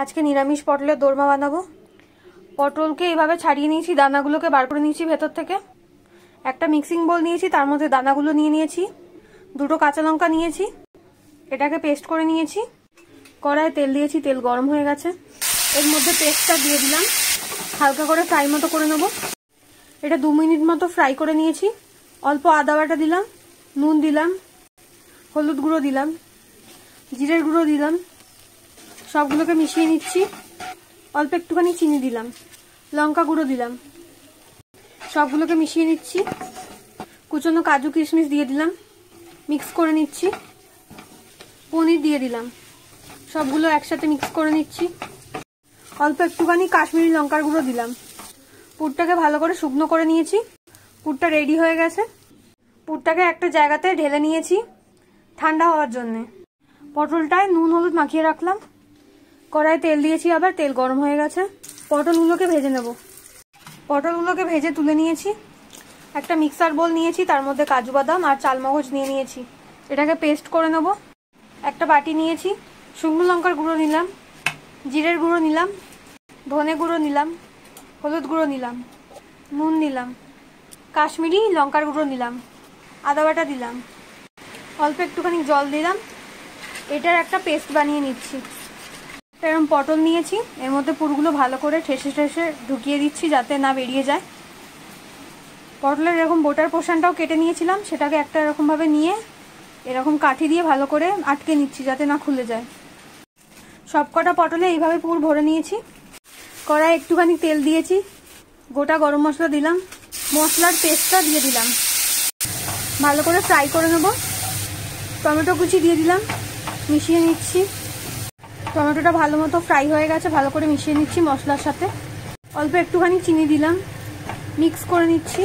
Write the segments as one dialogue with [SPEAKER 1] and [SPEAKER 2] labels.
[SPEAKER 1] আজকে নিরামিষ পটলের দোরমা বানাবো। পটলকে এইভাবে ছাড়িয়ে নিয়েছি, দানাগুলোকে বার করে নিয়েছি ভেতর থেকে। একটা মিক্সিং বোল নিয়েছি, তার মধ্যে দানাগুলো নিয়ে নিয়েছি। দুটো কাঁচা লঙ্কা নিয়েছি, এটাকে পেস্ট করে নিয়েছি। কড়াইয়ে তেল দিয়েছি, তেল গরম হয়ে গেছে। এর মধ্যে পেস্টটা দিয়ে দিলাম, হালকা করে ফ্রাই মতো করে নেব। এটা 2 মিনিট মতো ফ্রাই করে নিয়েছি। অল্প আদা বাটা দিলাম, নুন দিলাম, হলুদ গুঁড়ো দিলাম, জিরের গুঁড়ো দিলাম। সবগুলোকে মিশিয়ে নিচ্ছি। অল্প একটুখানি চিনি দিলাম, লঙ্কা গুঁড়ো দিলাম। সবগুলোকে মিশিয়ে নিচ্ছি। কুচনো কাজু কিশমিশ দিয়ে দিলাম, মিক্স করে নিচ্ছি। পনির দিয়ে দিলাম, সবগুলো একসাথে মিক্স করে নিচ্ছি। অল্প একটুখানি কাশ্মীরি লঙ্কার গুঁড়ো দিলাম। পুরটাকে ভালো করে শুকনো করে নিয়েছি। পুরটা রেডি হয়ে গেছে। পুরটাকে একটা জায়গাতে ঢেলে নিয়েছি ঠান্ডা হওয়ার জন্য। পটলটায় নুন হলুদ মাখিয়ে রাখলাম। কড়াইয়ে তেল দিয়েছি, আবার তেল গরম হয়ে গেছে। পটলগুলোকে ভেজে নেব। পটলগুলোকে ভেজে তুলে নিয়েছি। একটা মিক্সার বোল নিয়েছি, তার মধ্যে কাজু বাদাম আর চালমগজ নিয়ে নিয়েছি। এটাকে পেস্ট করে নেব। একটা বাটি নিয়েছি, শুকনো লঙ্কার গুঁড়ো নিলাম, জিরের গুঁড়ো নিলাম, ধনে গুঁড়ো নিলাম, হলুদ গুঁড়ো নিলাম, নুন নিলাম, কাশ্মীরি লঙ্কার গুঁড়ো নিলাম, আদা বাটা দিলাম, অল্প একটুখানি জল দিলাম। এটার একটা পেস্ট বানিয়ে নিচ্ছি। এরকম পটল নিয়েছি, এর মধ্যে পুরগুলো ভালো করে ঠেসে ঠেসে ঢুকিয়ে দিচ্ছি যাতে না বেরিয়ে যায়। পটলের এরকম বোটার পোর্শনটাও কেটে নিয়েছিলাম, সেটাকে একটা এরকমভাবে নিয়ে এরকম কাঠি দিয়ে ভালো করে আটকে নিচ্ছি যাতে না খুলে যায়। সবকটা পটলে এইভাবে পুর ভরে নিয়েছি। কড়াই একটুখানি তেল দিয়েছি, গোটা গরম মশলা দিলাম, মশলার পেস্টটা দিয়ে দিলাম। ভালো করে ফ্রাই করে নেব। টমেটো কুচি দিয়ে দিলাম, মিশিয়ে নিচ্ছি। টমেটোটা ভালো মতো ফ্রাই হয়ে গেছে, ভালো করে মিশিয়ে নিচ্ছি মশলার সাথে। অল্প একটুখানি চিনি দিলাম, মিক্স করে নিচ্ছি।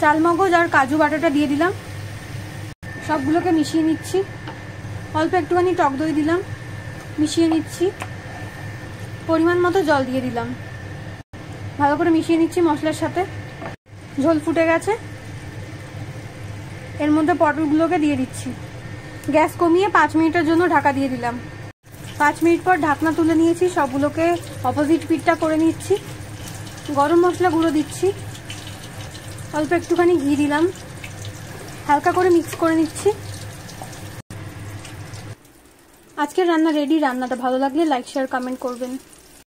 [SPEAKER 1] চালমগজ আর কাজু বাটাটা দিয়ে দিলাম, সবগুলোকে মিশিয়ে নিচ্ছি। অল্প একটুখানি টক দই দিলাম, মিশিয়ে নিচ্ছি। পরিমাণ মতো জল দিয়ে দিলাম, ভালো করে মিশিয়ে নিচ্ছি মশলার সাথে। ঝোল ফুটে গেছে, এর মধ্যে পটলগুলোকে দিয়ে দিচ্ছি। গ্যাস কমিয়ে 5 মিনিটের জন্য ঢাকা দিয়ে দিলাম। 5 মিনিট পর ঢাকনা তুলে নিয়েছি। সবগুলোকে অপোজিট পিঠটা করে নিচ্ছি। গরম মশলা গুঁড়ো দিচ্ছি, অল্প একটুখানি ঘি দিলাম, হালকা করে মিক্স করে নিচ্ছি। আজকের রান্না রেডি। রান্নাটা ভালো লাগলে লাইক শেয়ার কমেন্ট করবেন।